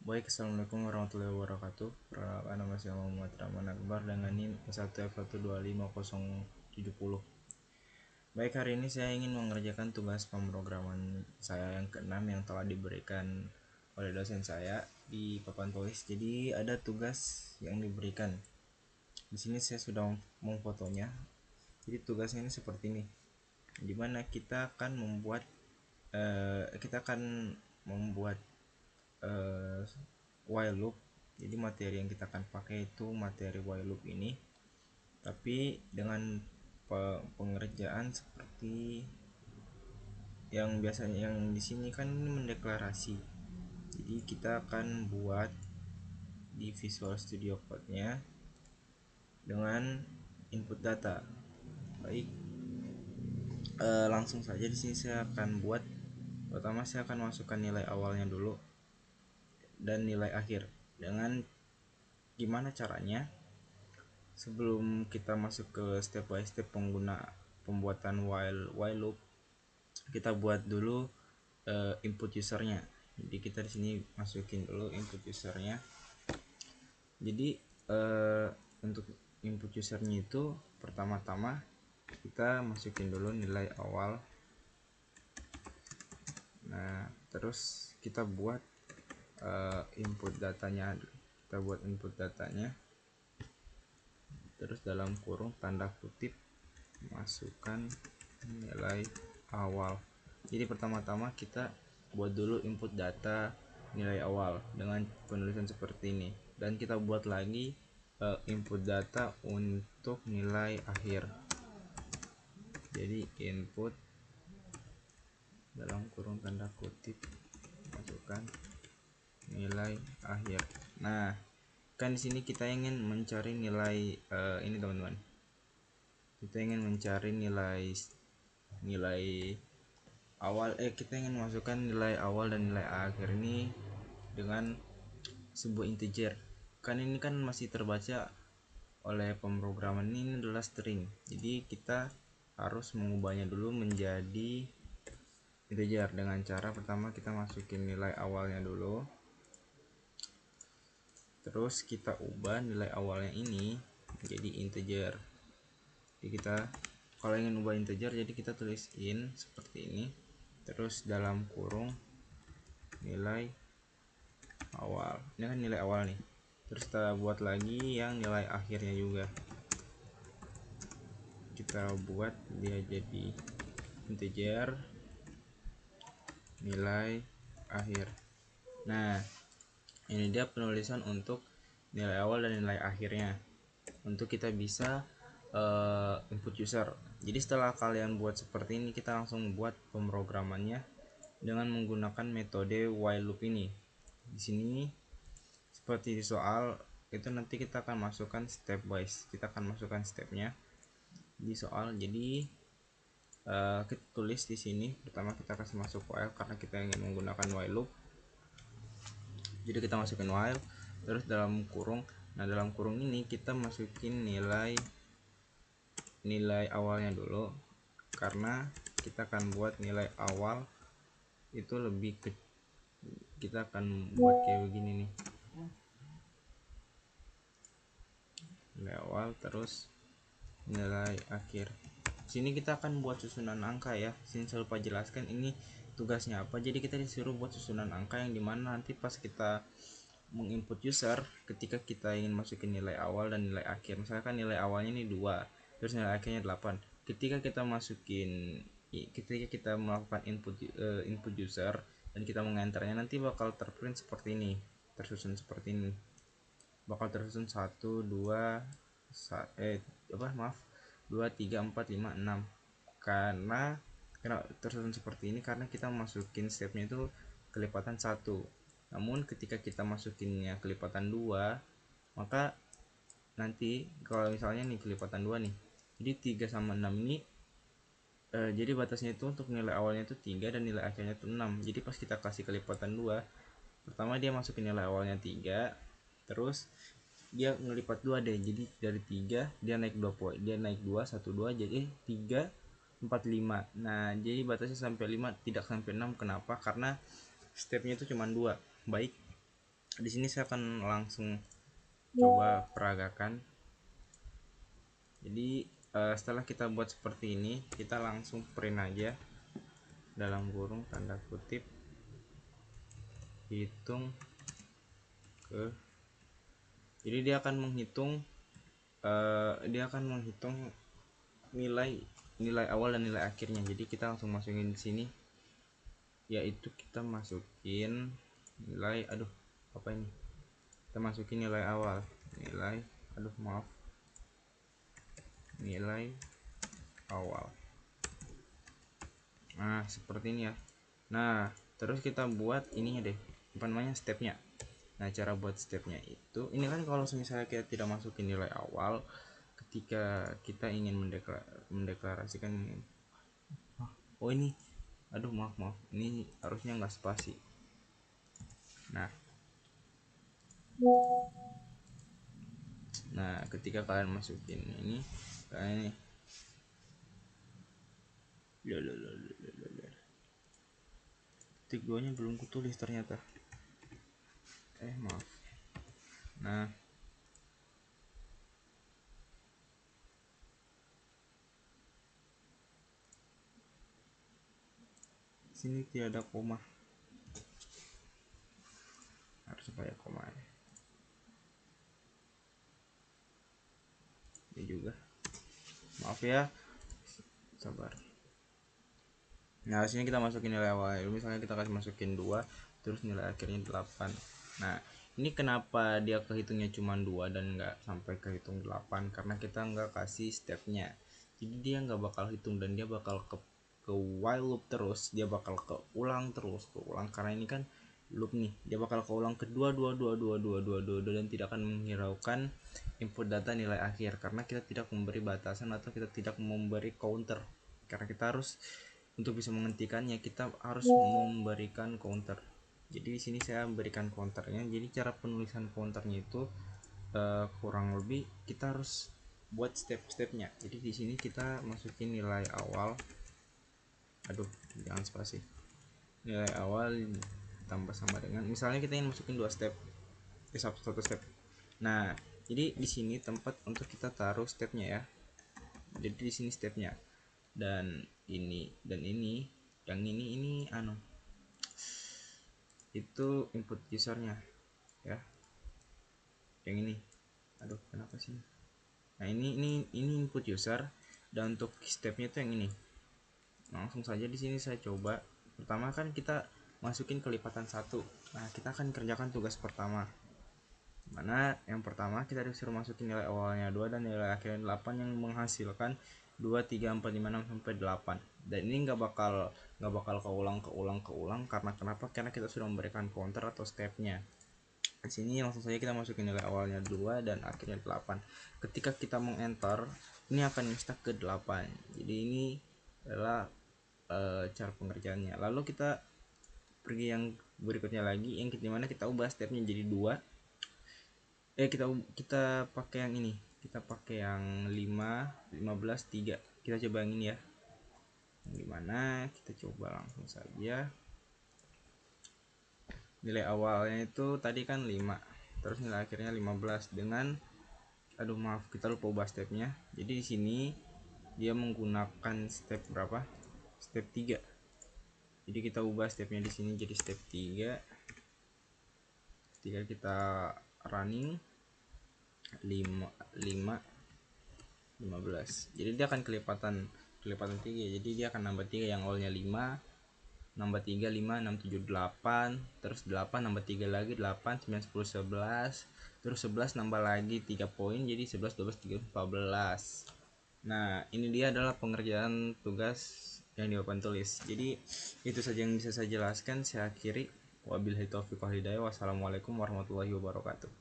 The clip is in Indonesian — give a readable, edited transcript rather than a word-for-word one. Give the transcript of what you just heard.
Baik, assalamualaikum warahmatullahi wabarakatuh. Perkenalkan, nama saya Muhammad Rahman Akbar dengan NIM 1F12570. Baik, hari ini saya ingin mengerjakan tugas pemrograman saya yang keenam yang telah diberikan oleh dosen saya di papan tulis. Jadi ada tugas yang diberikan. Di sini saya sudah memfotonya. Jadi tugasnya ini seperti ini. Dimana kita akan membuat while loop. Jadi materi yang kita akan pakai itu materi while loop ini, tapi dengan pengerjaan seperti yang biasanya yang di sini kan mendeklarasi. Jadi kita akan buat di Visual Studio Code-nya dengan input data. Baik, langsung saja di sini saya akan buat. Pertama saya akan masukkan nilai awalnya dulu dan nilai akhir. Dengan gimana caranya? Sebelum kita masuk ke step by step pembuatan while loop, kita buat dulu input usernya. Jadi kita di sini masukin dulu input usernya. Jadi untuk input usernya itu pertama-tama kita masukin dulu nilai awal. Nah, terus kita buat input datanya. Terus dalam kurung tanda kutip masukkan nilai awal. Jadi pertama-tama kita buat dulu input data nilai awal dengan penulisan seperti ini, dan kita buat lagi input data untuk nilai akhir. Jadi input dalam kurung tanda kutip masukkan nilai akhir. Nah, kan di sini kita ingin mencari nilai ini teman-teman. Kita ingin mencari nilai awal, kita ingin masukkan nilai awal dan nilai akhir ini dengan sebuah integer. Kan ini kan masih terbaca oleh pemrograman ini adalah string. Jadi kita harus mengubahnya dulu menjadi integer dengan cara pertama kita masukin nilai awalnya dulu. Terus kita ubah nilai awalnya ini menjadi integer. Jadi kita kalau ingin ubah integer, jadi kita tulis in seperti ini, terus dalam kurung nilai awal. Ini kan nilai awal nih. Terus kita buat lagi yang nilai akhirnya juga. Kita buat dia jadi integer nilai akhir. Nah, ini dia penulisan untuk nilai awal dan nilai akhirnya untuk kita bisa input user. Jadi setelah kalian buat seperti ini, kita langsung buat pemrogramannya dengan menggunakan metode while loop ini. Di sini seperti di soal itu nanti kita akan masukkan step by step. Kita akan masukkan stepnya di soal. Jadi kita tulis di sini pertama kita kasih masuk while karena kita ingin menggunakan while loop. Jadi kita masukin while, terus dalam kurung. Nah, dalam kurung ini kita masukin nilai awalnya dulu, karena kita akan buat nilai awal itu lebih ke, kita akan buat kayak begini nih, nilai awal terus nilai akhir. Sini kita akan buat susunan angka ya. Sini saya lupa jelaskan ini tugasnya apa. Jadi kita disuruh buat susunan angka yang dimana nanti pas kita menginput user, ketika kita ingin masukin nilai awal dan nilai akhir, misalkan nilai awalnya ini 2, terus nilai akhirnya 8. Ketika kita melakukan input user dan kita mengenternya, nanti bakal terprint seperti ini, tersusun seperti ini, bakal tersusun 1 2 2 3 4 5 6. Karena tersusun seperti ini karena kita masukin stepnya itu kelipatan 1. Namun ketika kita masukinnya kelipatan 2, maka nanti kalau misalnya nih kelipatan 2 nih, jadi 3 sama 6 ini jadi batasnya itu untuk nilai awalnya itu 3 dan nilai akhirnya itu 6. Jadi pas kita kasih kelipatan 2, pertama dia masukin nilai awalnya 3, terus dia ngelipat 2 deh. Jadi dari 3 dia naik 2 poin. Dia naik 2 1 2 jadi 3 4 5. Nah, jadi batasnya sampai 5, tidak sampai 6. Kenapa? Karena stepnya itu cuma 2. Baik. Di sini saya akan langsung coba peragakan. Jadi setelah kita buat seperti ini, kita langsung print aja dalam kurung tanda kutip hitung ke. Jadi dia akan menghitung nilai awal dan nilai akhirnya. Jadi kita langsung masukin di sini, yaitu kita masukin nilai kita masukin nilai awal, nilai awal. Nah seperti ini ya. Nah terus kita buat ininya deh, stepnya. Nah cara buat stepnya itu, ini kan kalau misalnya kita tidak masukin nilai awal, ketika kita ingin mendeklarasikan ini maaf ini harusnya nggak spasi. Nah ketika kalian masukin ini kayak ini, titik 2 nya belum kutulis ternyata, maaf. Nah sini tidak ada koma, harus supaya koma ya. Ini juga maaf ya, sabar. Nah sini kita masukin nilai awal, misalnya kita kasih masukin 2 terus nilai akhirnya 8. Nah ini kenapa dia kehitungnya cuma 2 dan nggak sampai kehitung 8, karena kita nggak kasih stepnya. Jadi dia nggak bakal hitung dan dia bakal ke while loop terus, dia bakal keulang karena ini kan loop nih, dia bakal keulang kedua dan tidak akan menghiraukan input data nilai akhir, karena kita tidak memberi batasan atau kita tidak memberi counter. Karena kita harus, untuk bisa menghentikannya, kita harus memberikan counter. Jadi di sini saya memberikan counternya. Jadi cara penulisan counternya itu kurang lebih kita harus buat step-stepnya. Jadi di sini kita masukin nilai awal, jangan spasi, nilai awal tambah sama dengan, misalnya kita ingin masukin 2 step, satu step. Nah jadi di sini tempat untuk kita taruh stepnya ya. Jadi di sini stepnya, dan ini yang ini itu input usernya ya, yang ini kenapa sih. Nah ini input user, dan untuk stepnya itu yang ini. Langsung saja di sini saya coba. Pertama kan kita masukin kelipatan 1. Nah kita akan kerjakan tugas pertama, mana yang pertama kita disuruh masukin nilai awalnya 2 dan nilai akhirnya 8 yang menghasilkan 2, 3, 4, 5, 6 sampai 8. Dan ini nggak bakal keulang karena kenapa? Karena kita sudah memberikan counter atau stepnya. Di sini langsung saja kita masukin nilai awalnya 2 dan akhirnya 8. Ketika kita mengenter, ini akan nyestak ke 8. Jadi ini adalah cara pengerjaannya. Lalu kita pergi yang berikutnya lagi, yang dimana kita ubah stepnya jadi 2. Kita pakai yang ini, kita pakai yang 5, 15, 3. Kita coba yang ini ya, yang dimana kita coba langsung saja. Nilai awalnya itu tadi kan 5, terus nilai akhirnya 15 dengan maaf kita lupa ubah stepnya. Jadi di sini dia menggunakan step berapa? Step 3. Jadi kita ubah stepnya di sini jadi step 3. Ketika kita running 15, jadi dia akan kelipatan 3. Jadi dia akan nambah 3, yang awalnya 5 nambah 3, 5, 6, 7, 8, terus 8 nambah 3 lagi 8, 9, 10, 11, terus 11 nambah lagi 3 poin, jadi 11, 12, 13, 14. Nah ini dia adalah pengerjaan tugas yang di papan tulis. Jadi itu saja yang bisa saya jelaskan. Saya akhiri, wabillahi taufiq wal hidayah. Wassalamualaikum warahmatullahi wabarakatuh.